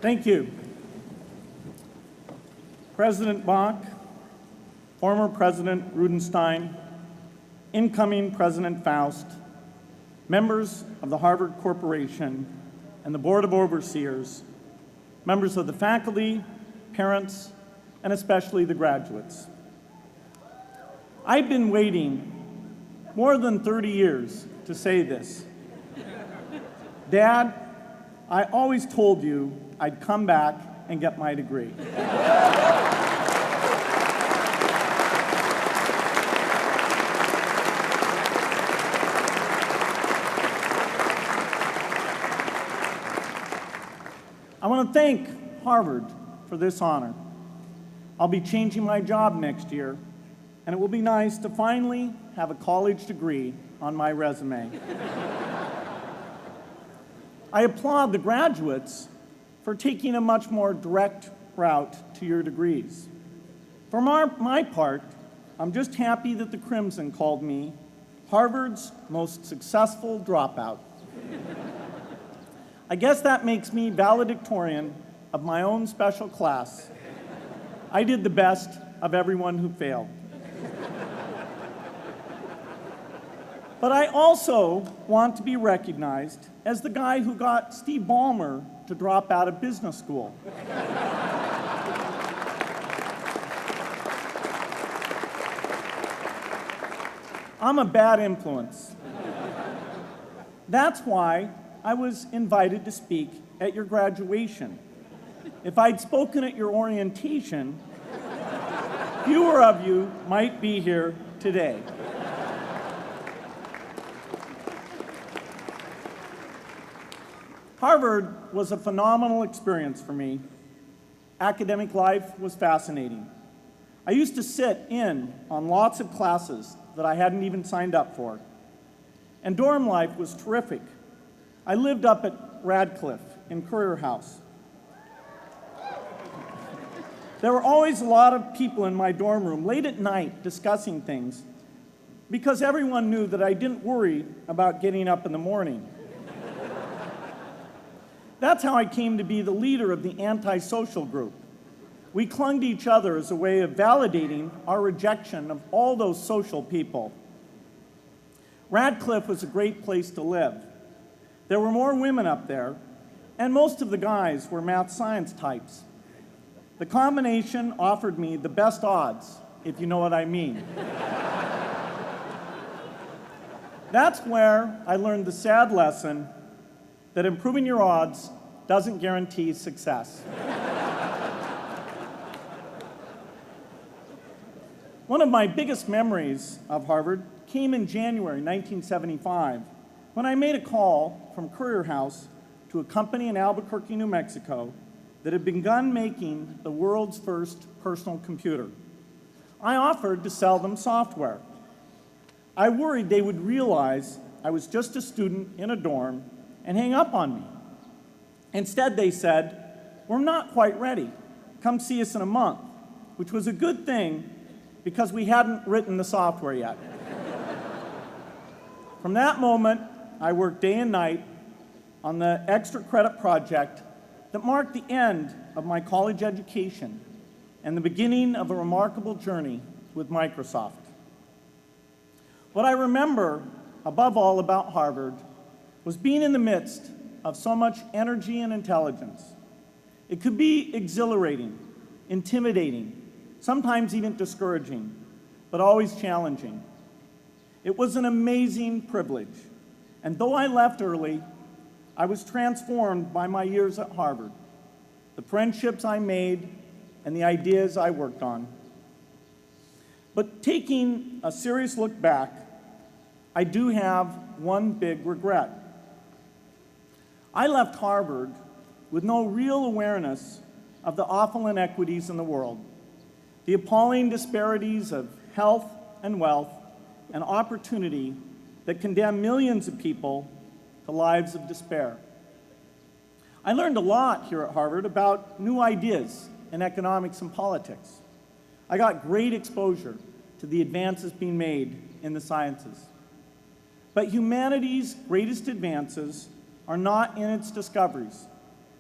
Thank you. President Bach, former President Rudenstein, incoming President Faust, members of the Harvard Corporation and the Board of Overseers, members of the faculty, parents, and especially the graduates. I've been waiting more than 30 years to say this. Dad, I always told you I'd come back and get my degree. I want to thank Harvard for this honor. I'll be changing my job next year, and it will be nice to finally have a college degree on my resume. I applaud the graduates for taking a much more direct route to your degrees. For my part, I'm just happy that the Crimson called me Harvard's most successful dropout. I guess that makes me valedictorian of my own special class. I did the best of everyone who failed. But I also want to be recognized as the guy who got Steve Ballmer to drop out of business school. I'm a bad influence. That's why I was invited to speak at your graduation. If I'd spoken at your orientation, fewer of you might be here today. Harvard was a phenomenal experience for me. Academic life was fascinating. I used to sit in on lots of classes that I hadn't even signed up for. And dorm life was terrific. I lived up at Radcliffe in Currier House. There were always a lot of people in my dorm room late at night discussing things because everyone knew that I didn't worry about getting up in the morning. That's how I came to be the leader of the antisocial group. We clung to each other as a way of validating our rejection of all those social people. Radcliffe was a great place to live. There were more women up there, and most of the guys were math science types. The combination offered me the best odds, if you know what I mean. That's where I learned the sad lesson that improving your odds doesn't guarantee success. One of my biggest memories of Harvard came in January 1975, when I made a call from Currier House to a company in Albuquerque, New Mexico, that had begun making the world's first personal computer. I offered to sell them software. I worried they would realize I was just a student in a dorm and hang up on me. Instead, they said, "We're not quite ready. Come see us in a month," which was a good thing because we hadn't written the software yet. From that moment, I worked day and night on the extra credit project that marked the end of my college education and the beginning of a remarkable journey with Microsoft. What I remember above all about Harvard was being in the midst of so much energy and intelligence. It could be exhilarating, intimidating, sometimes even discouraging, but always challenging. It was an amazing privilege, and though I left early, I was transformed by my years at Harvard, the friendships I made, and the ideas I worked on. But taking a serious look back, I do have one big regret. I left Harvard with no real awareness of the awful inequities in the world, the appalling disparities of health and wealth and opportunity that condemn millions of people to lives of despair. I learned a lot here at Harvard about new ideas in economics and politics. I got great exposure to the advances being made in the sciences. But humanity's greatest advances are not in its discoveries,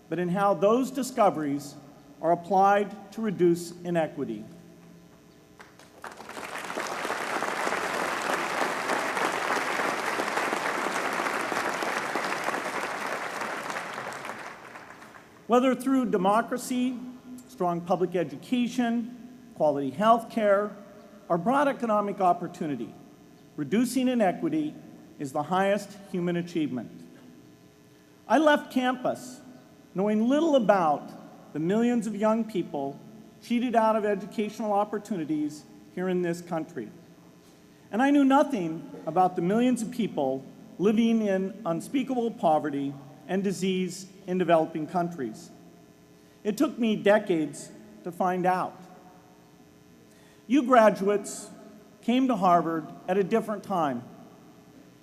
but in how those discoveries are applied to reduce inequity. Whether through democracy, strong public education, quality health care, or broad economic opportunity, reducing inequity is the highest human achievement. I left campus knowing little about the millions of young people cheated out of educational opportunities here in this country. And I knew nothing about the millions of people living in unspeakable poverty and disease in developing countries. It took me decades to find out. You graduates came to Harvard at a different time.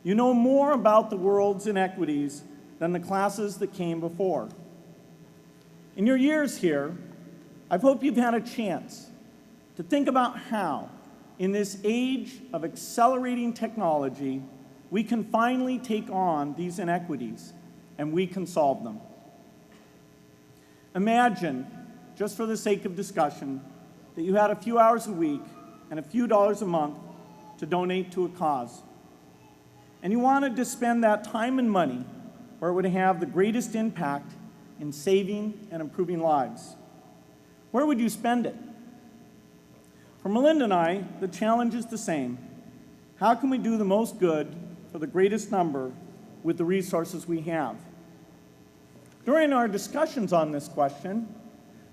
You know more about the world's inequities than the classes that came before. In your years here, I hope you've had a chance to think about how, in this age of accelerating technology, we can finally take on these inequities and we can solve them. Imagine, just for the sake of discussion, that you had a few hours a week and a few dollars a month to donate to a cause. And you wanted to spend that time and money where it would have the greatest impact in saving and improving lives. Where would you spend it? For Melinda and I, the challenge is the same. How can we do the most good for the greatest number with the resources we have? During our discussions on this question,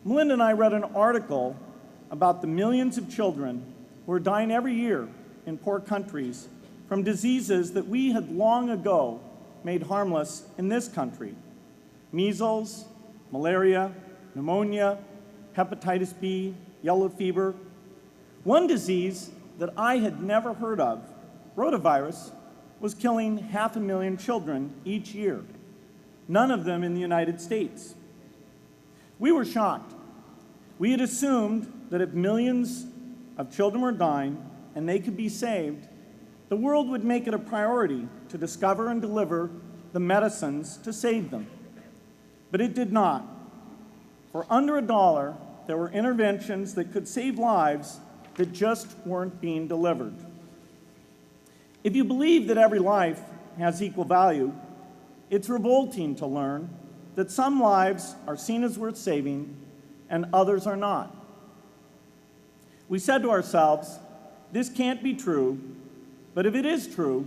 Melinda and I read an article about the millions of children who are dying every year in poor countries from diseases that we had long ago made harmless in this country: measles, malaria, pneumonia, hepatitis B, yellow fever. One disease that I had never heard of, rotavirus, was killing 500,000 children each year, none of them in the United States. We were shocked. We had assumed that if millions of children were dying and they could be saved, the world would make it a priority to discover and deliver the medicines to save them. But it did not. For under $1, there were interventions that could save lives that just weren't being delivered. If you believe that every life has equal value, it's revolting to learn that some lives are seen as worth saving and others are not. We said to ourselves, this can't be true, but if it is true,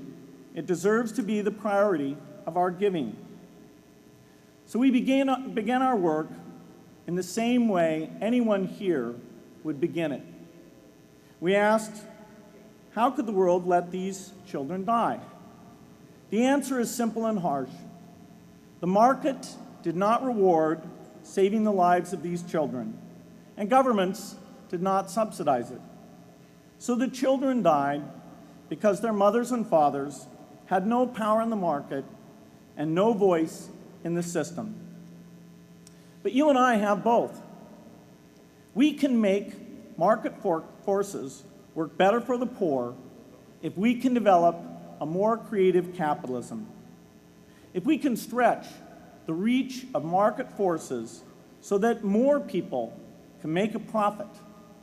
it deserves to be the priority of our giving. So we began our work in the same way anyone here would begin it. We asked, how could the world let these children die? The answer is simple and harsh. The market did not reward saving the lives of these children, and governments did not subsidize it. So the children died because their mothers and fathers had no power in the market and no voice in the system. But you and I have both. We can make market forces work better for the poor if we can develop a more creative capitalism. If we can stretch the reach of market forces so that more people can make a profit,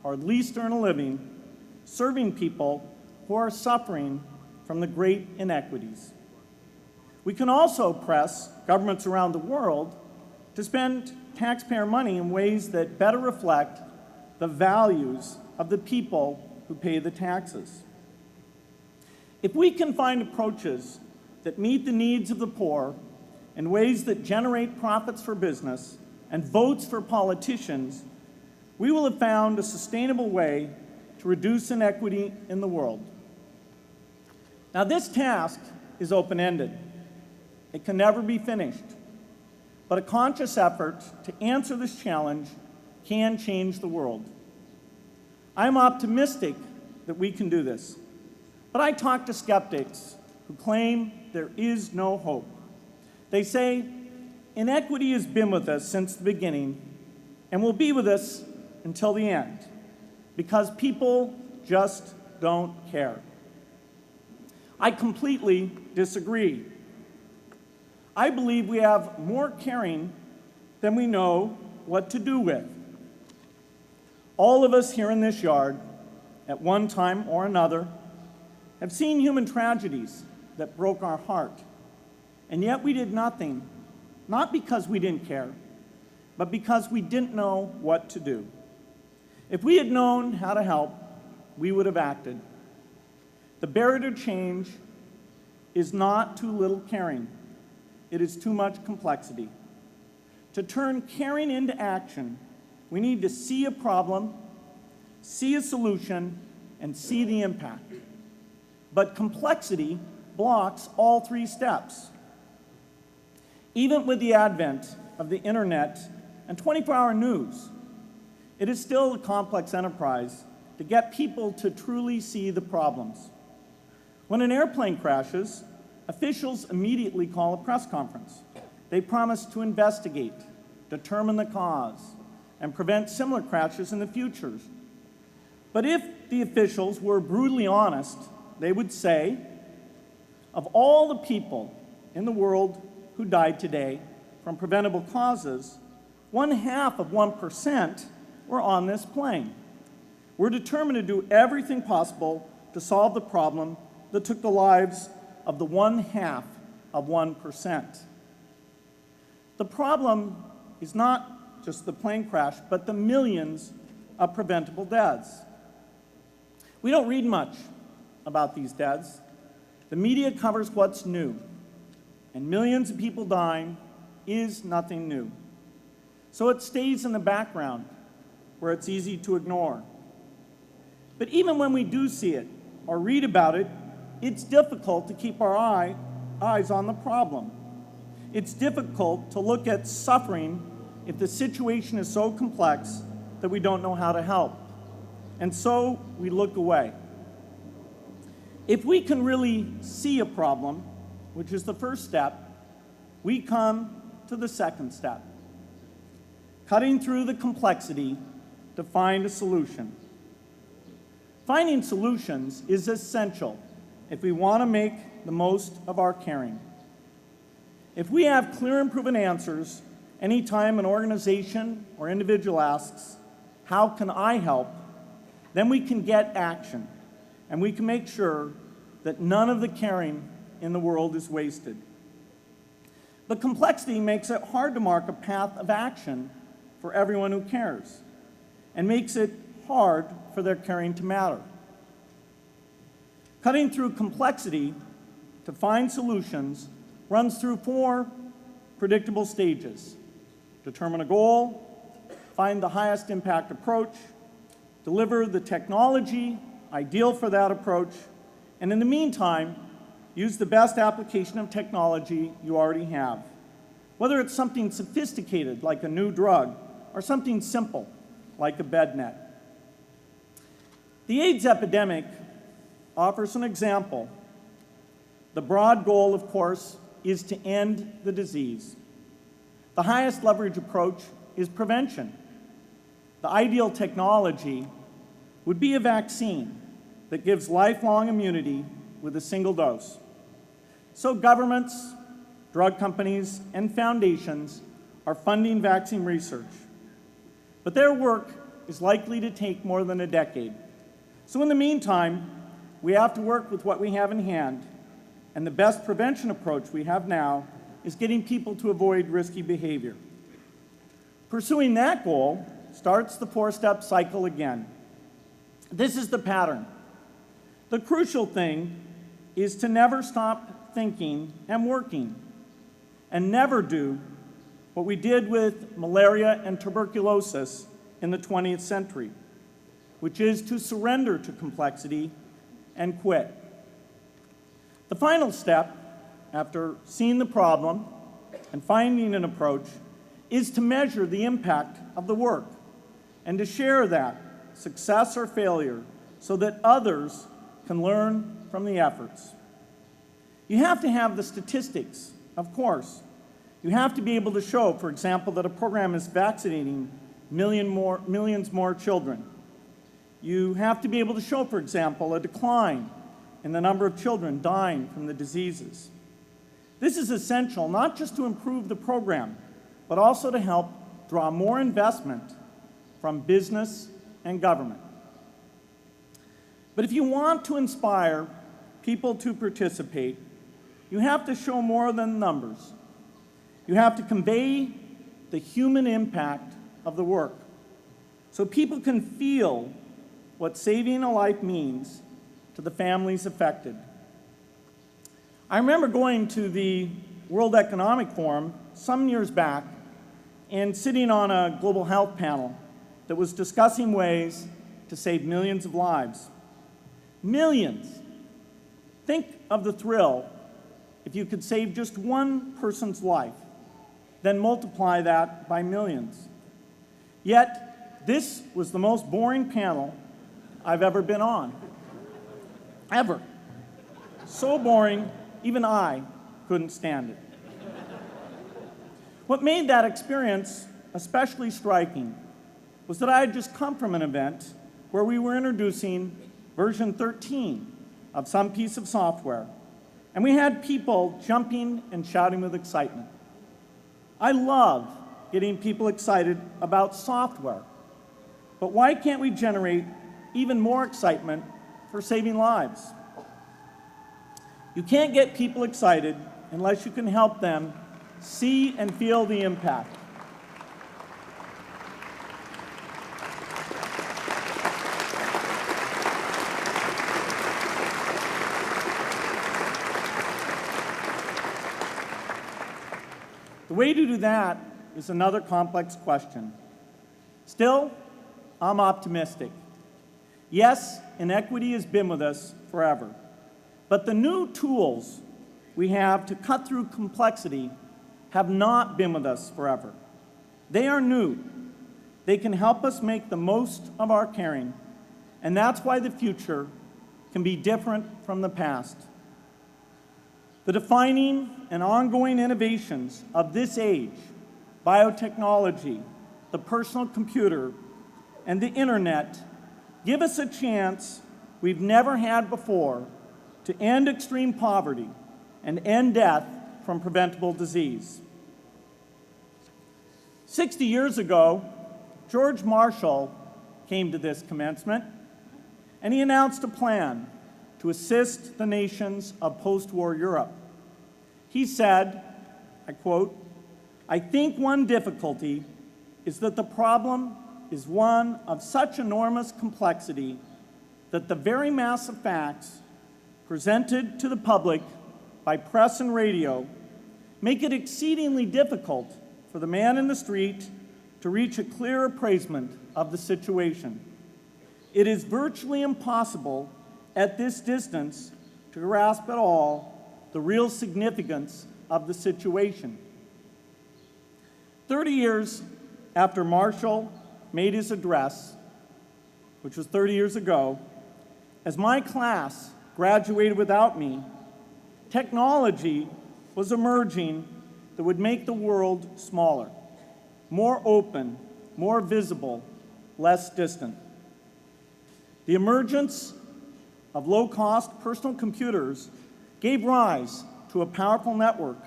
or at least earn a living, serving people who are suffering from the great inequities. We can also press governments around the world to spend taxpayer money in ways that better reflect the values of the people who pay the taxes. If we can find approaches that meet the needs of the poor in ways that generate profits for business and votes for politicians, we will have found a sustainable way to reduce inequity in the world. Now, this task is open-ended. It can never be finished. But a conscious effort to answer this challenge can change the world. I'm optimistic that we can do this. But I talk to skeptics who claim there is no hope. They say, inequity has been with us since the beginning and will be with us until the end, because people just don't care. I completely disagree. I believe we have more caring than we know what to do with. All of us here in this yard, at one time or another, have seen human tragedies that broke our heart, and yet we did nothing, not because we didn't care, but because we didn't know what to do. If we had known how to help, we would have acted. The barrier to change is not too little caring. It is too much complexity. To turn caring into action, we need to see a problem, see a solution, and see the impact. But complexity blocks all three steps. Even with the advent of the internet and 24-hour news, it is still a complex enterprise to get people to truly see the problems. When an airplane crashes, officials immediately call a press conference. They promise to investigate, determine the cause, and prevent similar crashes in the future. But if the officials were brutally honest, they would say, of all the people in the world who died today from preventable causes, 0.5% were on this plane. We're determined to do everything possible to solve the problem that took the lives of the 0.5%. The problem is not just the plane crash, but the millions of preventable deaths. We don't read much about these deaths. The media covers what's new, and millions of people dying is nothing new. So it stays in the background where it's easy to ignore. But even when we do see it or read about it, it's difficult to keep our eyes on the problem. It's difficult to look at suffering if the situation is so complex that we don't know how to help. And so we look away. If we can really see a problem, which is the first step, we come to the second step, cutting through the complexity to find a solution. Finding solutions is essential if we want to make the most of our caring. If we have clear and proven answers anytime an organization or individual asks, "How can I help?" then we can get action, and we can make sure that none of the caring in the world is wasted. But complexity makes it hard to mark a path of action for everyone who cares, and makes it hard for their caring to matter. Cutting through complexity to find solutions runs through 4 predictable stages: determine a goal, find the highest impact approach, deliver the technology ideal for that approach, and in the meantime, use the best application of technology you already have, whether it's something sophisticated like a new drug or something simple like a bed net. The AIDS epidemic offers an example. The broad goal, of course, is to end the disease. The highest leverage approach is prevention. The ideal technology would be a vaccine that gives lifelong immunity with a single dose. So governments, drug companies, and foundations are funding vaccine research. But their work is likely to take more than a decade. So in the meantime, we have to work with what we have in hand, and the best prevention approach we have now is getting people to avoid risky behavior. Pursuing that goal starts the 4-step cycle again. This is the pattern. The crucial thing is to never stop thinking and working, and never do what we did with malaria and tuberculosis in the 20th century, which is to surrender to complexity and quit. The final step, after seeing the problem and finding an approach, is to measure the impact of the work and to share that, success or failure, so that others can learn from the efforts. You have to have the statistics, of course. You have to be able to show, for example, that a program is vaccinating millions more children. You have to be able to show, for example, a decline in the number of children dying from the diseases. This is essential not just to improve the program, but also to help draw more investment from business and government. But if you want to inspire people to participate, you have to show more than numbers. You have to convey the human impact of the work so people can feel what saving a life means to the families affected. I remember going to the World Economic Forum some years back and sitting on a global health panel that was discussing ways to save millions of lives. Millions. Think of the thrill if you could save just one person's life, then multiply that by millions. Yet, this was the most boring panel I've ever been on. Ever. So boring, even I couldn't stand it. What made that experience especially striking was that I had just come from an event where we were introducing version 13 of some piece of software, and we had people jumping and shouting with excitement. I love getting people excited about software, but why can't we generate even more excitement for saving lives? You can't get people excited unless you can help them see and feel the impact. The way to do that is another complex question. Still, I'm optimistic. Yes, inequity has been with us forever, but the new tools we have to cut through complexity have not been with us forever. They are new. They can help us make the most of our caring, and that's why the future can be different from the past. The defining and ongoing innovations of this age, biotechnology, the personal computer, and the internet, give us a chance we've never had before to end extreme poverty and end death from preventable disease. 60 years ago, George Marshall came to this commencement, and he announced a plan to assist the nations of post-war Europe. He said, I quote, "I think one difficulty is that the problem is one of such enormous complexity that the very mass of facts presented to the public by press and radio make it exceedingly difficult for the man in the street to reach a clear appraisement of the situation. It is virtually impossible at this distance to grasp at all the real significance of the situation." 30 years after Marshall made his address, which was 30 years ago, as my class graduated without me, technology was emerging that would make the world smaller, more open, more visible, less distant. The emergence of low-cost personal computers gave rise to a powerful network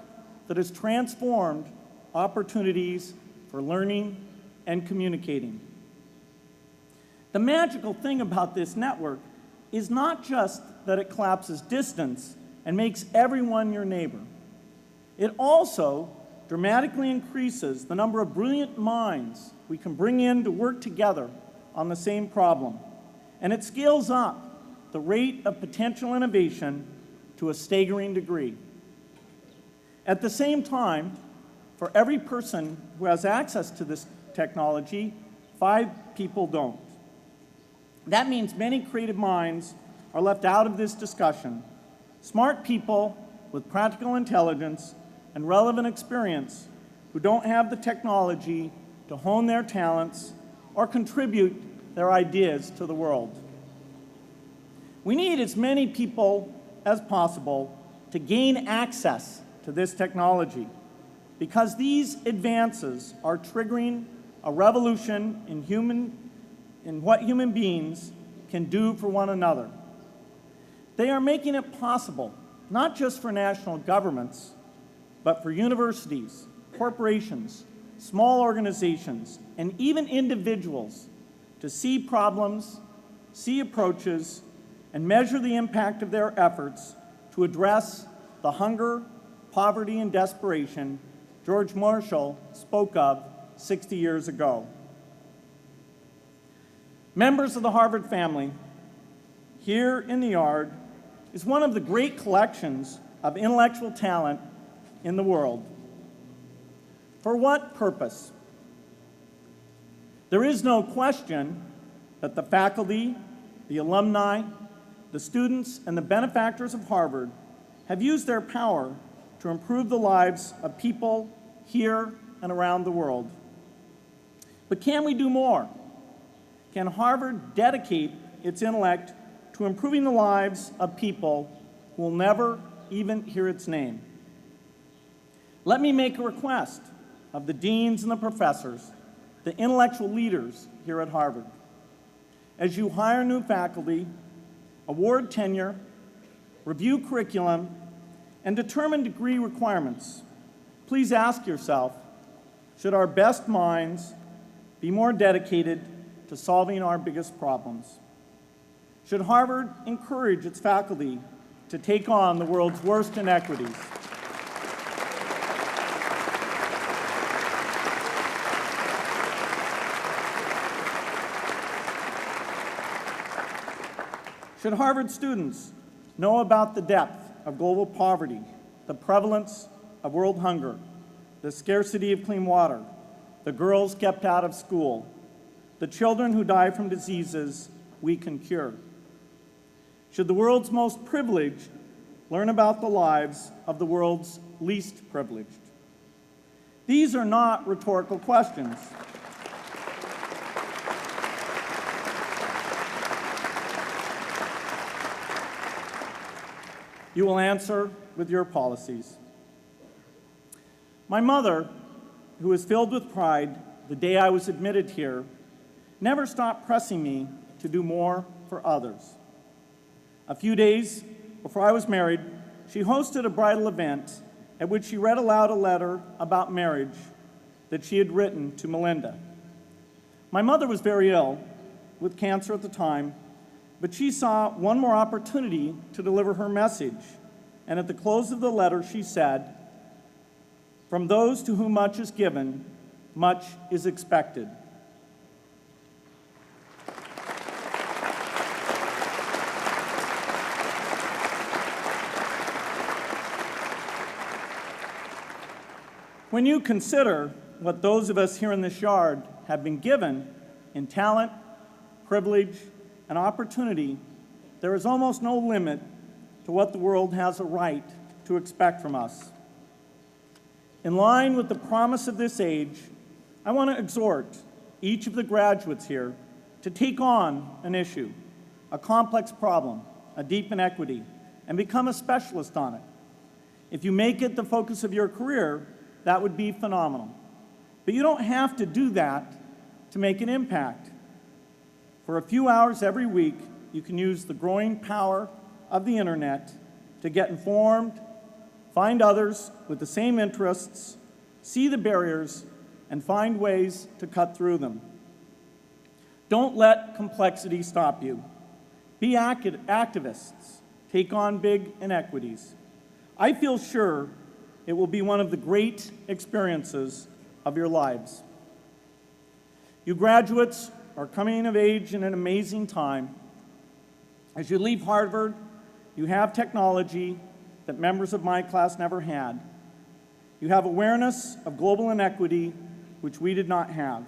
that has transformed opportunities for learning and communicating. The magical thing about this network is not just that it collapses distance and makes everyone your neighbor. It also dramatically increases the number of brilliant minds we can bring in to work together on the same problem. And it scales up the rate of potential innovation to a staggering degree. At the same time, for every person who has access to this technology, 5 people don't. That means many creative minds are left out of this discussion. Smart people with practical intelligence and relevant experience who don't have the technology to hone their talents or contribute their ideas to the world. We need as many people as possible to gain access to this technology because these advances are triggering a revolution in what human beings can do for one another. They are making it possible, not just for national governments, but for universities, corporations, small organizations, and even individuals to see problems, see approaches, and measure the impact of their efforts to address the hunger, poverty, and desperation George Marshall spoke of 60 years ago. Members of the Harvard family, here in the yard is one of the great collections of intellectual talent in the world. For what purpose? There is no question that the faculty, the alumni, the students, and the benefactors of Harvard have used their power to improve the lives of people here and around the world. But can we do more? Can Harvard dedicate its intellect to improving the lives of people who will never even hear its name? Let me make a request of the deans and the professors, the intellectual leaders here at Harvard. As you hire new faculty, award tenure, review curriculum, and determine degree requirements, please ask yourself, should our best minds be more dedicated to solving our biggest problems? Should Harvard encourage its faculty to take on the world's worst inequities? Should Harvard students know about the depth of global poverty, the prevalence of world hunger, the scarcity of clean water, the girls kept out of school, the children who die from diseases we can cure? Should the world's most privileged learn about the lives of the world's least privileged? These are not rhetorical questions. You will answer with your policies. My mother, who was filled with pride the day I was admitted here, never stopped pressing me to do more for others. A few days before I was married, she hosted a bridal event at which she read aloud a letter about marriage that she had written to Melinda. My mother was very ill, with cancer at the time, but she saw one more opportunity to deliver her message, and at the close of the letter she said, "From those to whom much is given, much is expected." When you consider what those of us here in this yard have been given in talent, privilege, and opportunity, there is almost no limit to what the world has a right to expect from us. In line with the promise of this age, I want to exhort each of the graduates here to take on an issue, a complex problem, a deep inequity, and become a specialist on it. If you make it the focus of your career, that would be phenomenal. But you don't have to do that to make an impact. For a few hours every week, you can use the growing power of the internet to get informed, find others with the same interests, see the barriers, and find ways to cut through them. Don't let complexity stop you. Be activists. Take on big inequities. I feel sure it will be one of the great experiences of your lives. You graduates are coming of age in an amazing time. As you leave Harvard, you have technology that members of my class never had. You have awareness of global inequity, which we did not have.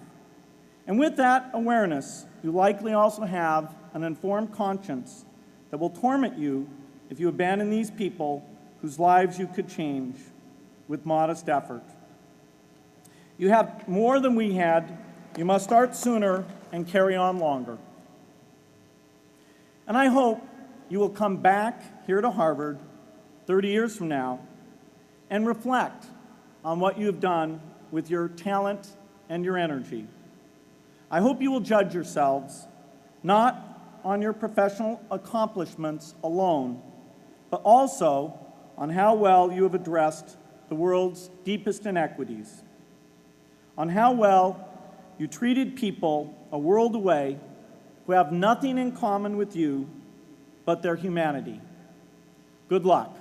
And with that awareness, you likely also have an informed conscience that will torment you if you abandon these people whose lives you could change with modest effort. You have more than we had. You must start sooner and carry on longer. And I hope you will come back here to Harvard 30 years from now and reflect on what you have done with your talent and your energy. I hope you will judge yourselves not on your professional accomplishments alone, but also on how well you have addressed the world's deepest inequities. on how well you treated people a world away who have nothing in common with you but their humanity. Good luck.